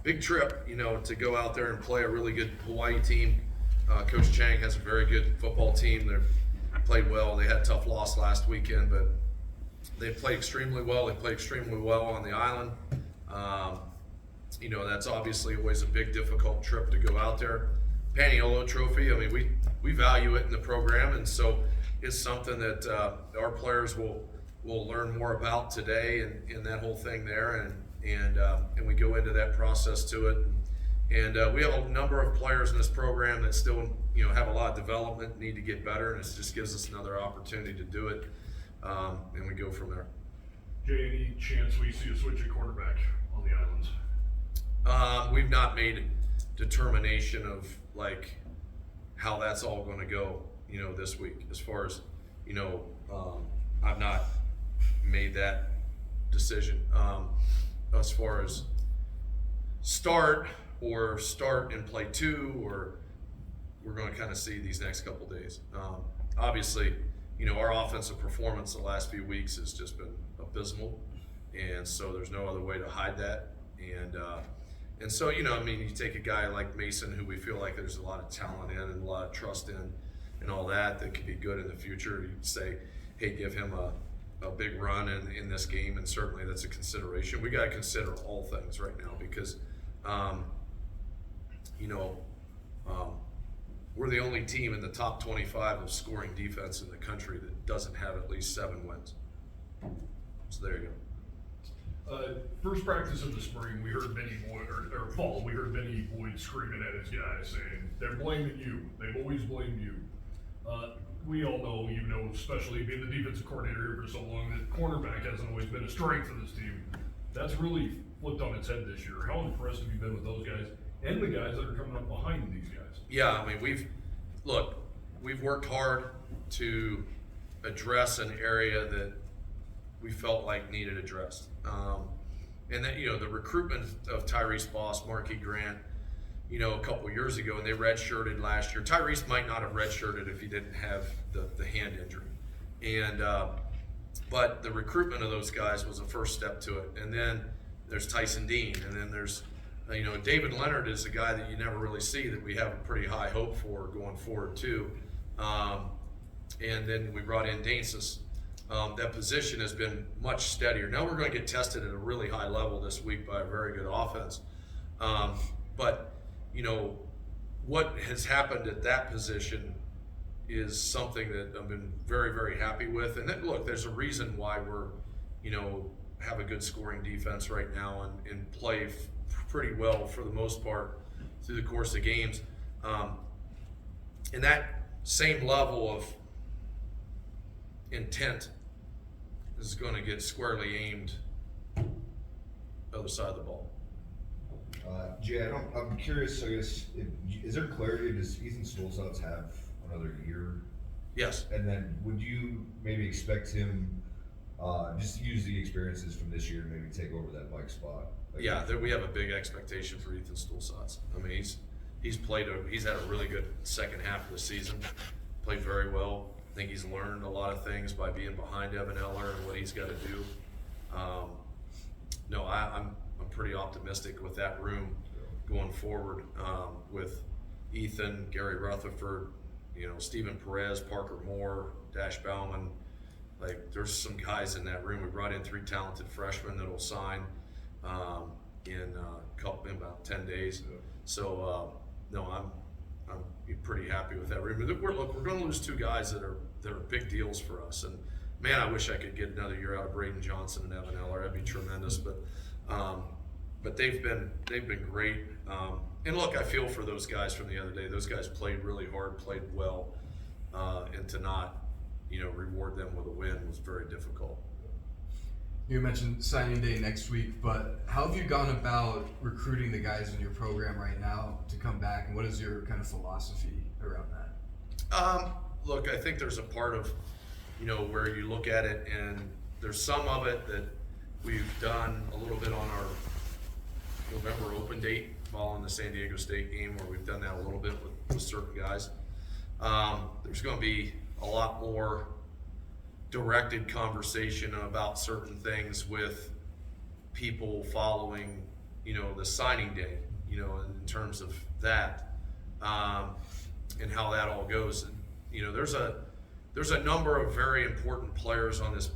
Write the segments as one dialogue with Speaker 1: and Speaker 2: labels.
Speaker 1: big trip, to go out there and play a really good Hawaii team. Coach Chang has a very good football team. They played well. They had a tough loss last weekend, but they played extremely well. They played extremely well on the island. That's obviously always a big, difficult trip to go out there. Paniolo Trophy, I mean, we value it in the program, and so it's something that our players will learn more about today and that whole thing there, and we go into that process to it. And we have a number of players in this program that still, have a lot of development, need to get better, and it just gives us another opportunity to do it, and we go from there.
Speaker 2: Jay, any chance we see a switch at quarterback on the islands?
Speaker 1: We've not made determination of how that's all going to go, this week. As far as, I've not made that decision. As far as start and play two, or we're going to kind of see these next couple days. Obviously, our offensive performance the last few weeks has just been abysmal, and so there's no other way to hide that. And so, you take a guy like Mason, who we feel like there's a lot of talent in and a lot of trust in and all that could be good in the future. You'd say, hey, give him a big run in this game, and certainly that's a consideration. We got to consider all things right now because, we're the only team in the top 25 of scoring defense in the country that doesn't have at least 7 wins. So there you go.
Speaker 2: First practice of the spring, we heard Benny Boyd, or fall, we heard Benny Boyd screaming at his guys saying, they're blaming you. They've always blamed you. We all know, especially being the defensive coordinator here for so long, that cornerback hasn't always been a strength of this team. That's really flipped on its head this year. How impressed have you been with those guys and the guys that are coming up behind these guys?
Speaker 1: Yeah, we've worked hard to address an area that we felt like needed addressed. And then, the recruitment of Tyrese Boss, Marquis Grant, a couple years ago, and they redshirted last year. Tyrese might not have redshirted if he didn't have the hand injury. And but the recruitment of those guys was a first step to it. And then there's Tyson Dean, and then there's David Leonard is a guy that you never really see that we have a pretty high hope for going forward too. And then we brought in Dainsis. That position has been much steadier. Now we're going to get tested at a really high level this week by a very good offense. But what has happened at that position is something that I've been very, very happy with. And then, look, there's a reason why we're, have a good scoring defense right now and play pretty well for the most part through the course of games. And that same level of intent is going to get squarely aimed other side of the ball.
Speaker 3: Jay, I'm curious, I guess, is there clarity? Does Ethan Stolzotz have another year?
Speaker 1: Yes.
Speaker 3: And then would you maybe expect him just to use the experiences from this year to maybe take over that Mike spot?
Speaker 1: Yeah, we have a big expectation for Ethan Stolzotz. He's had a really good second half of the season, played very well. I think he's learned a lot of things by being behind Evan Eller and what he's got to do. I'm pretty optimistic with that room going forward, with Ethan, Gary Rutherford, Stephen Perez, Parker Moore, Dash Bauman. There's some guys in that room. We brought in 3 talented freshmen that'll sign in about 10 days. So I'm pretty happy with that room. We're going to lose 2 guys that are big deals for us. And man, I wish I could get another year out of Braden Johnson and Evan Eller. That'd be tremendous. But they've been great. And look, I feel for those guys from the other day. Those guys played really hard, played well, and to not reward them with a win was very difficult.
Speaker 4: You mentioned signing day next week, but how have you gone about recruiting the guys in your program right now to come back, and what is your kind of philosophy around that?
Speaker 1: Look, I think there's a part of, where you look at it, and there's some of it that we've done a little bit on our November open date following the San Diego State game, where we've done that a little bit with certain guys. There's going to be a lot more directed conversation about certain things with people following, the signing day, in terms of that, and how that all goes. And, there's a number of very important players on this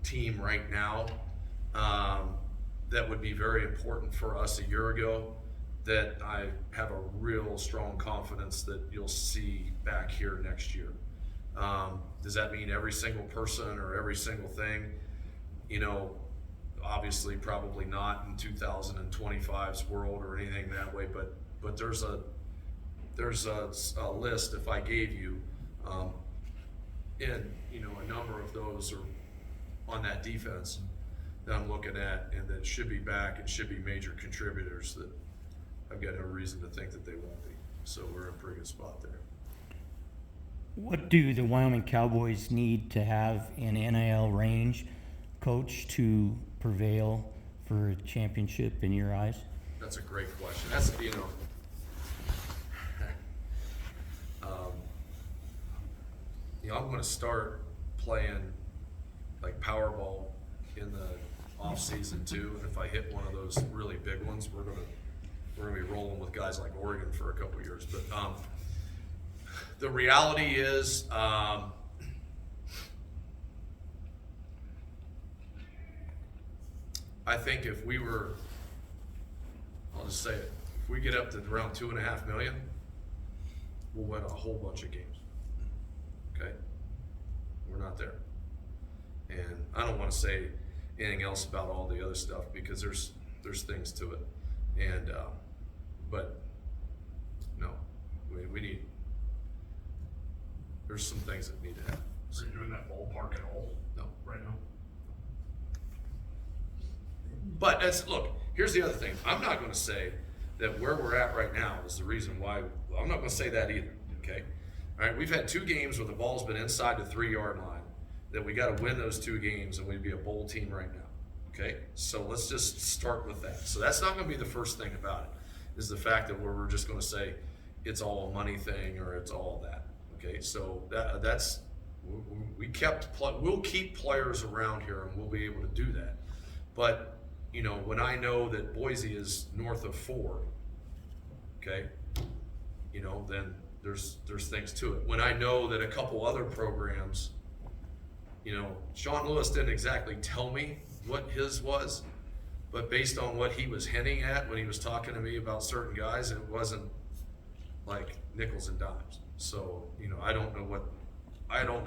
Speaker 1: team right now, that would be very important for us a year ago, that I have a real strong confidence that you'll see back here next year. Does that mean every single person or every single thing? Obviously probably not in 2025's world or anything that way, but there's a list, if I gave you, and a number of those are on that defense that I'm looking at and that should be back and should be major contributors that I've got no reason to think that they won't be. So we're in a pretty good spot there.
Speaker 5: What do the Wyoming Cowboys need to have in NIL range, coach, to prevail for a championship in your eyes?
Speaker 1: That's a great question. That's, I'm going to start playing like Powerball in the off season too. And if I hit one of those really big ones, we're gonna be rolling with guys like Oregon for a couple of years. But the reality is, I think if we were, I'll just say it, if we get up to around 2.5 million, we'll win a whole bunch of games. Okay? We're not there. And I don't want to say anything else about all the other stuff because there's things to it. And, but no, we need, there's some things that need to happen.
Speaker 2: Are you doing that ballpark at all?
Speaker 1: No.
Speaker 2: Right now?
Speaker 1: But look, here's the other thing. I'm not going to say that where we're at right now is the reason why. I'm not going to say that either. Okay. All right. We've had 2 games where the ball's been inside the 3-yard line. That we got to win those 2 games, and we'd be a bowl team right now. Okay. So let's just start with that. So that's not going to be the first thing about it. Is the fact that we're just going to say it's all a money thing or it's all that. Okay. So that's we'll keep players around here, and we'll be able to do that. But when I know that Boise is north of 4, okay, then there's things to it. When I know that a couple other programs, Sean Lewis didn't exactly tell me what his was, but based on what he was hinting at when he was talking to me about certain guys, it wasn't like nickels and dimes. So, I don't know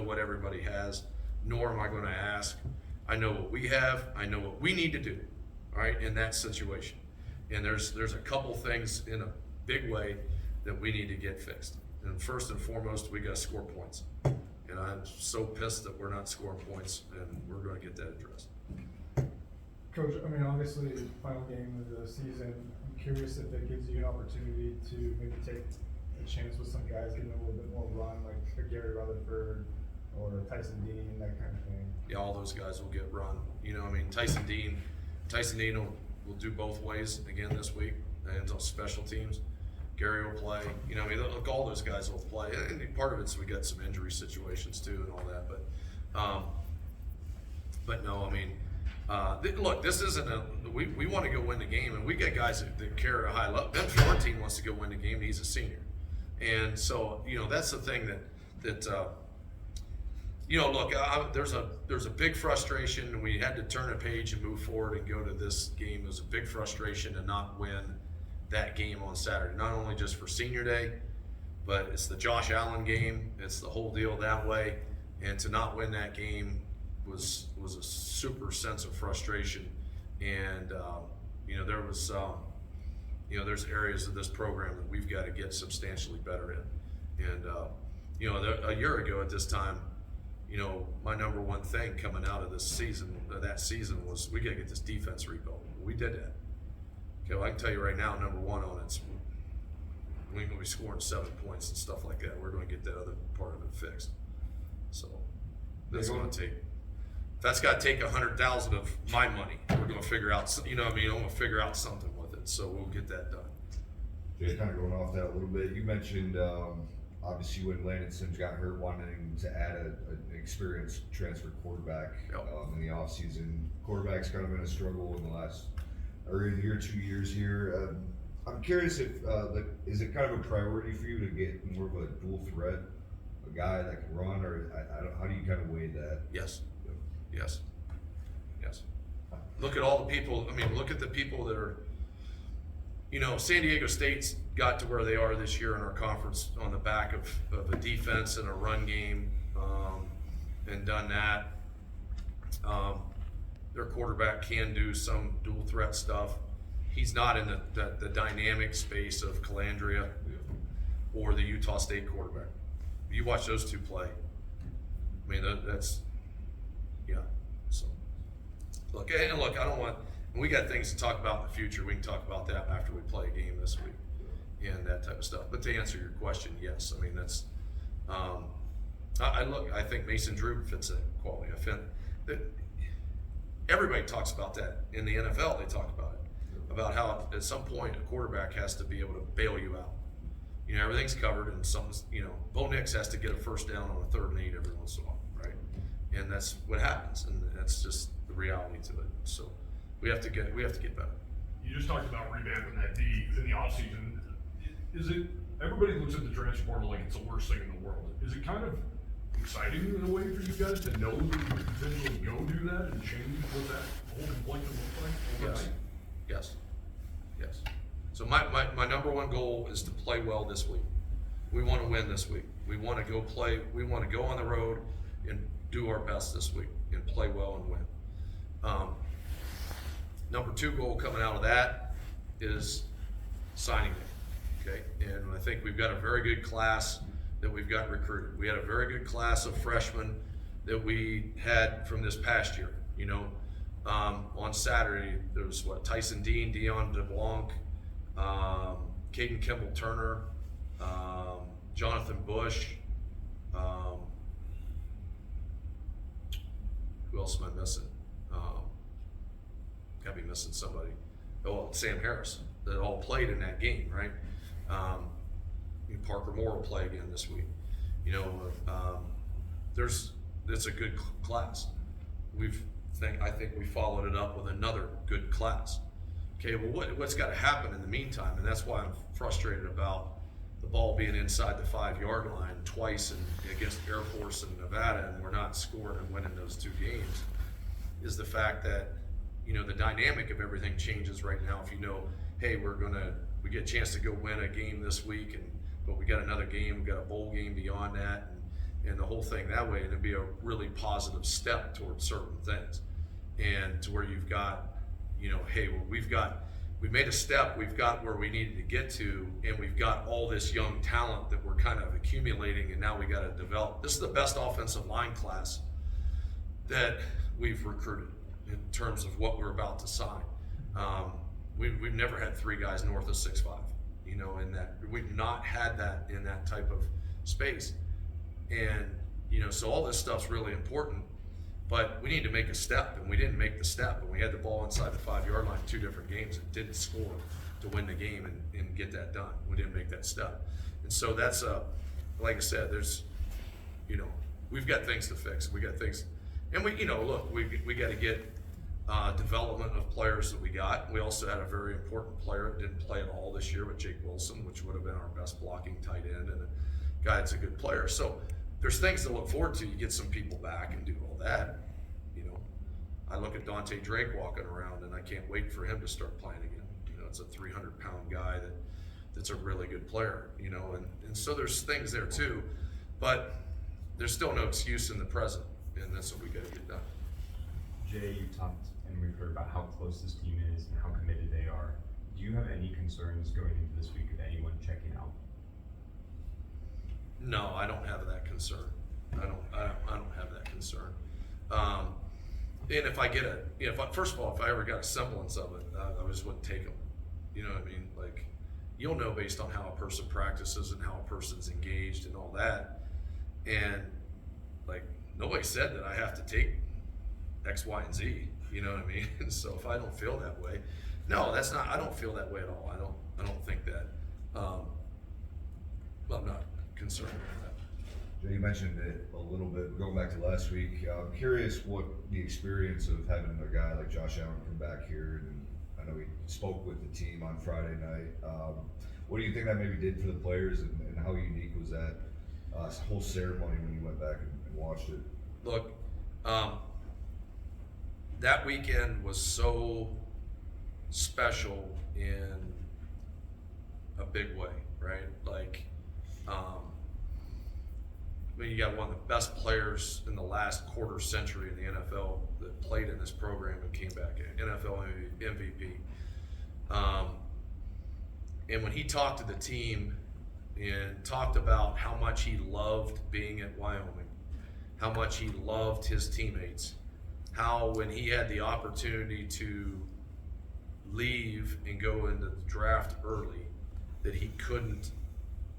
Speaker 1: what everybody has, nor am I going to ask. I know what we have. I know what we need to do, all right, in that situation. And there's a couple things in a big way that we need to get fixed. And first and foremost, we got to score points. And I'm so pissed that we're not scoring points, and we're going to get that addressed.
Speaker 6: Coach, obviously, final game of the season. I'm curious if it gives you an opportunity to maybe take a chance with some guys getting a little bit more run, like a Gary Rutherford or Tyson Dean, that kind of thing.
Speaker 1: Yeah, all those guys will get run. Tyson Dean will do both ways again this week, and on special teams. Gary will play. Look, all those guys will play. And part of it's we got some injury situations too and all that. But no, look, this isn't we want to go win the game, and we got guys that carry a high level. Ben Florentine wants to go win the game, and he's a senior. And so, that's the thing that look, there's a big frustration, and we had to turn a page and move forward and go to this game. It was a big frustration to not win that game on Saturday, not only just for senior day, but it's the Josh Allen game. It's the whole deal that way. And to not win that game was a super sense of frustration. And, there was, there's areas of this program that we've got to get substantially better in. And, a year ago at this time, my number one thing coming out of that season was we got to get this defense rebuilt. We did that. Okay, well, I can tell you right now, number one on it's we ain't gonna be scoring 7 points and stuff like that. We're gonna get that other part of it fixed. So that's gonna take. If that's got to take 100,000 of my money, we're gonna figure out. I'm gonna figure out something with it. So we'll get that done.
Speaker 3: Jay, kind of going off that a little bit. You mentioned obviously when Landon Sims got hurt, wanting to add an experienced transfer quarterback in the offseason. Quarterback's kind of been a struggle in the last or in your 2 years here, I'm curious if, is it kind of a priority for you to get more of a dual threat, a guy that can run, or I don't, how do you kind of weigh that?
Speaker 1: Yes, yes, yes. Look at all the people, I mean, look at the people that are, you know, San Diego State's got to where they are this year in our conference on the back of a defense and a run game, and done that. Their quarterback can do some dual threat stuff. He's not in the dynamic space of Calandria or the Utah State quarterback. You watch those two play. I mean, that's, yeah. So, look, I don't want, we got things to talk about in the future. We can talk about that after we play a game this week and that type of stuff. But to answer your question, yes. I mean, that's, I think Mason Drew fits that quality. I think that everybody talks about that in the NFL. They talk about it, about how at some point a quarterback has to be able to bail you out. You know, everything's covered, and something's, you know, Bo Nix has to get a first down on a 3rd and 8 every once in a while, right? And that's what happens, and that's just the reality to it. So we have to get better.
Speaker 2: You just talked about revamping that D in the offseason. Is it, everybody looks at the transfer portal like it's the worst thing in the world. Is it kind of exciting in a way for you guys to know that you could potentially go do that and change what that whole complaint would look like overnight?
Speaker 1: Yes. So my number one goal is to play well this week. We want to win this week. We want to go play. We want to go on the road and do our best this week and play well and win. Number 2 goal coming out of that is signing day. Okay, and I think we've got a very good class that we've got recruited. We had a very good class of freshmen that we had from this past year. You know, on Saturday there was Tyson Dean, Dion DeBlanc, Caden Kimball Turner, Jonathan Bush. Who else am I missing? Gotta be missing somebody. Oh, Sam Harris, that all played in that game, right? Parker Moore will play again this week. You know, it's a good class. I think we followed it up with another good class. Okay, well, what's got to happen in the meantime, and that's why I'm frustrated about the ball being inside the 5-yard line twice against Air Force and Nevada, and we're not scoring and winning those 2 games, is the fact that, you know, the dynamic of everything changes right now. If you know, hey, we get a chance to go win a game this week, but we got another game, we got a bowl game beyond that, and the whole thing that way, and it'd be a really positive step towards certain things, and to where you've got, you know, hey, well, we made a step, we've got where we needed to get to, and we've got all this young talent that we're kind of accumulating, and now we got to develop. This is the best offensive line class that we've recruited in terms of what we're about to sign. We've never had 3 guys north of 6'5", you know, in that we've not had that in that type of space. And, you know, so all this stuff's really important, but we need to make a step, and we didn't make the step, and we had the ball inside the 5-yard line 2 different games and didn't score to win the game and get that done. We didn't make that step. And so that's, like I said, there's, you know, we've got things to fix. We got things, and we, you know, look, we got to get development of players that we got. We also had a very important player that didn't play at all this year with Jake Wilson, which would have been our best blocking tight end, and a guy that's a good player. So there's things to look forward to. You get some people back and do all that. You know, I look at Dante Drake walking around, and I can't wait for him to start playing again. You know, it's a 300-pound guy that's a really good player, you know, and so there's things there too, but there's still no excuse in the present, and that's what we got to get done.
Speaker 7: Jay, you talked and we've heard about how close this team is and how committed they are. Do you have any concerns going into this week of anyone checking out?
Speaker 1: No, I don't have that concern. I don't have that concern. And if I get first of all, if I ever got a semblance of it, I just wouldn't take them. You know what I mean? Like, you'll know based on how a person practices and how a person's engaged and all that. And like, nobody said that I have to take X, Y, and Z. You know what I mean? And so if I don't feel that way, no, that's not. I don't feel that way at all. I don't think that. I'm not concerned with that.
Speaker 3: Jay, you mentioned it a little bit going back to last week. I'm curious what the experience of having a guy like Josh Allen come back here, and I I know he spoke with the team on Friday night. What do you think that maybe did for the players, and how unique was that whole ceremony when you went back and watched it?
Speaker 1: Look, that weekend was so special in a big way, right? Like, I mean, you got one of the best players in the last quarter century in the NFL that played in this program and came back, NFL MVP. And when he talked to the team and talked about how much he loved being at Wyoming, how much he loved his teammates, how when he had the opportunity to leave and go into the draft early, that he couldn't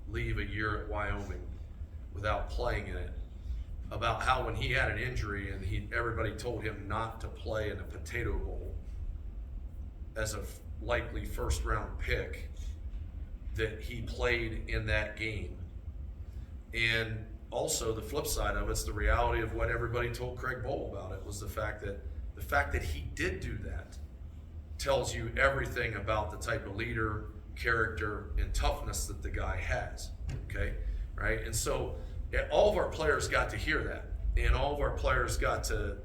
Speaker 1: leave a year at Wyoming without playing in it, about how when he had an injury and everybody told him not to play in a Potato Bowl as a likely first round pick, that he played in that game. And also the flip side of it's the reality of what everybody told Craig Bowl about it was the fact that he did do that tells you everything about the type of leader, character, and toughness that the guy has. Okay, right? And so all of our players got to hear that, and all of our players got to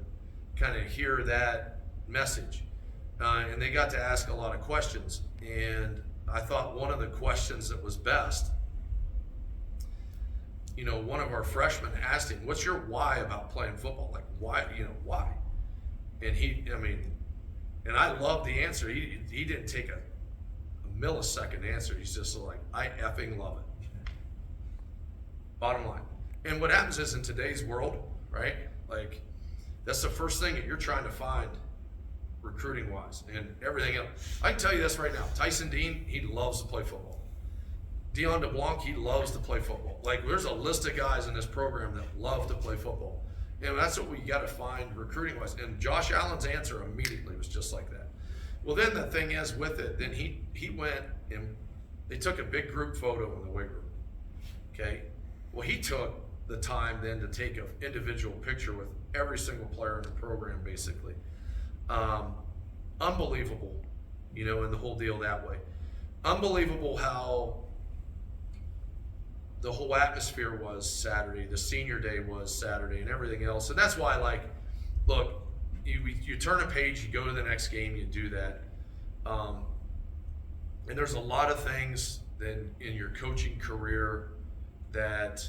Speaker 1: kind of hear that message, and they got to ask a lot of questions. And I thought one of the questions that was best, you know, one of our freshmen asked him, "What's your why about playing football? Like, why? You know, why?" And and I love the answer. He didn't take a millisecond answer. He's just like, "I effing love it." Bottom line. And what happens is in today's world, right? Like, that's the first thing that you're trying to find recruiting wise and everything else. I can tell you this right now. Tyson Dean, he loves to play football. Dion DeBlanc, he loves to play football. Like, there's a list of guys in this program that love to play football. And that's what we got to find recruiting wise. And Josh Allen's answer immediately was just like that. Well, then the thing is with it, then he went and they took a big group photo in the weight room. Okay? Well, he took the time then to take an individual picture with every single player in the program, basically. Unbelievable, you know, and the whole deal that way. Unbelievable how the whole atmosphere was Saturday, the senior day was Saturday, and everything else. And that's why, like, look, you turn a page, you go to the next game, you do that. And there's a lot of things that in your coaching career that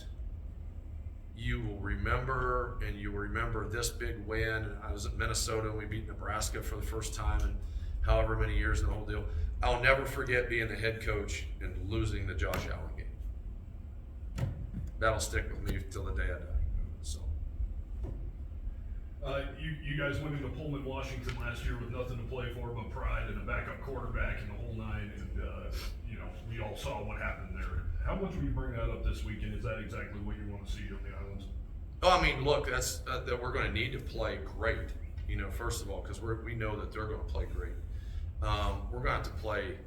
Speaker 1: you will remember, and you will remember this big win. I was at Minnesota and we beat Nebraska for the first time in however many years in the whole deal. I'll never forget being the head coach and losing the Josh Allen game. That'll stick with me till the day I die. So.
Speaker 2: You guys went into Pullman, Washington last year with nothing to play for but pride and a backup quarterback and the whole nine, and you know, we all saw what happened there. How much will you bring that up this weekend? Is that exactly what you want to see on the islands?
Speaker 1: Oh, I mean, look, that's that we're going to need to play great. You know, first of all, because we know that they're going to play great. We're going to have to play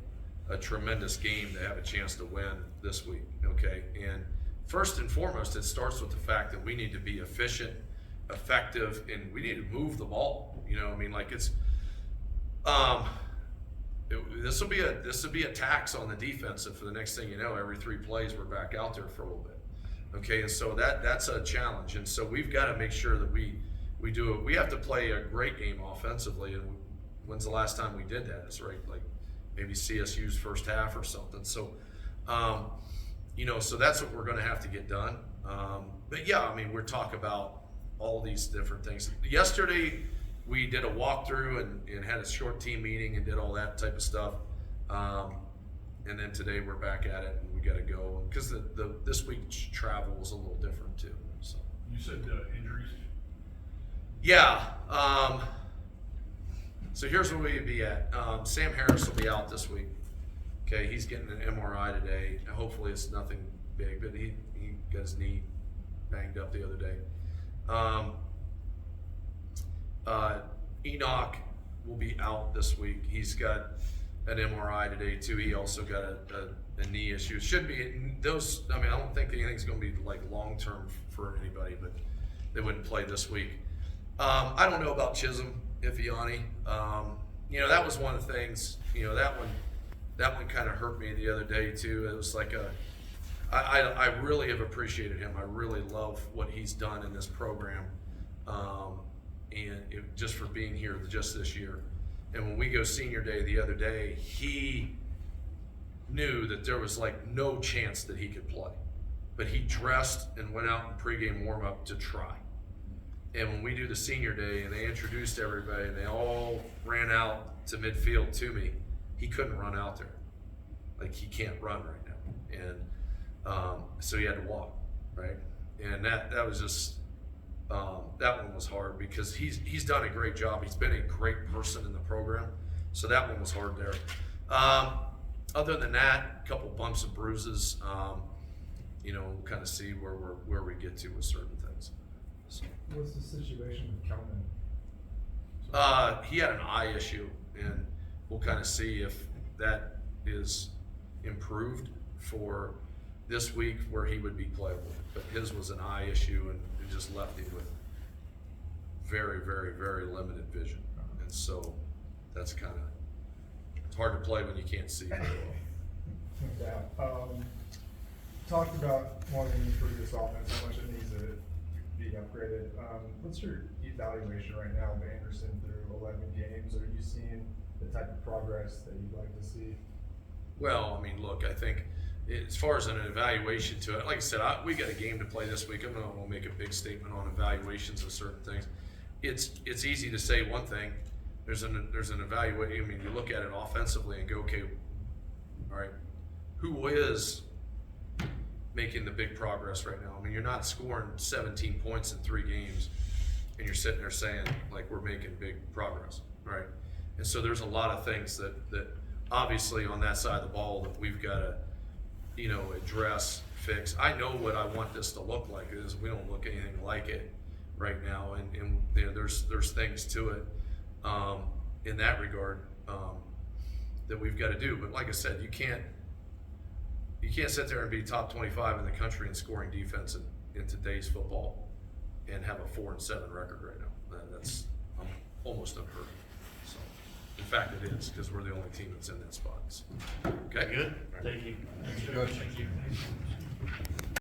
Speaker 1: a tremendous game to have a chance to win this week. Okay, and first and foremost, it starts with the fact that we need to be efficient, effective, and we need to move the ball. You know, I mean, like it's this will be a tax on the defense, and for the next thing you know, every 3 plays we're back out there for a little bit. Okay, and so that's a challenge, and so we've got to make sure that we do it. We have to play a great game offensively, and when's the last time we did that? It's right, like maybe CSU's first half or something. So, you know, so that's what we're going to have to get done. But yeah, I mean, we're talking about all these different things. Yesterday, we did a walkthrough and had a short team meeting and did all that type of stuff. And then today we're back at it and we got to go because this week's travel was a little different too. So
Speaker 2: You said injuries.
Speaker 1: yeah. So here's where we'd be at. Sam Harris will be out this week. Okay, he's getting an MRI today. Hopefully it's nothing big, but he got his knee banged up the other day. Enoch will be out this week. He's got an MRI today too. He also got a knee issue. It should be those. I mean, I don't think anything's going to be like long term for anybody, but they wouldn't play this week. I don't know about Chisholm Ifeanyi. you know, that was one of the things, you know, that one kind of hurt me the other day too. It was like I really have appreciated him. I really love what he's done in this program, and just for being here just this year. And when we go senior day the other day, he knew that there was like no chance that he could play, but he dressed and went out in pregame warm-up to try. And when we do the senior day and they introduced everybody and they all ran out to midfield to me, he couldn't run out there. Like, he can't run right now. And so he had to walk, right? And that was just, that one was hard because he's done a great job. He's been a great person in the program. So that one was hard there. Other than that, a couple bumps and bruises, you know, we'll kind of see where we get to with certain things. So.
Speaker 6: What's the situation with Kelman?
Speaker 1: He had an eye issue, and we'll kind of see if that is improved for this week where he would be playable. But his was an eye issue, and it just left him with very, very, very limited vision. And so that's kind of, it's hard to play when you can't see very well.
Speaker 6: No doubt. Talked about wanting to improve this offense, how much it needs to be upgraded. What's your evaluation right now of Anderson through 11 games? Are you seeing the type of progress that you'd like to see?
Speaker 1: Well, I mean, look, I think as far as an evaluation to it, like I said, we got a game to play this week. I'm not going to make a big statement on evaluations of certain things. It's easy to say one thing. There's an evaluation. I mean, you look at it offensively and go, okay, all right, who is making the big progress right now? I mean, you're not scoring 17 points in 3 games, and you're sitting there saying like we're making big progress, right? And so there's a lot of things that obviously on that side of the ball that we've got to, you know, address, fix. I know what I want this to look like. Is we don't look anything like it right now, and you know, there's things to it in that regard that we've got to do. But like I said, you can't sit there and be top 25 in the country in scoring defense in today's football and have a 4-7 record right now. That's almost unheard of. So, in fact, it is, because we're the only team that's in that spot. So, okay,
Speaker 8: Good. Thank you.
Speaker 4: Coach.
Speaker 8: Thank you.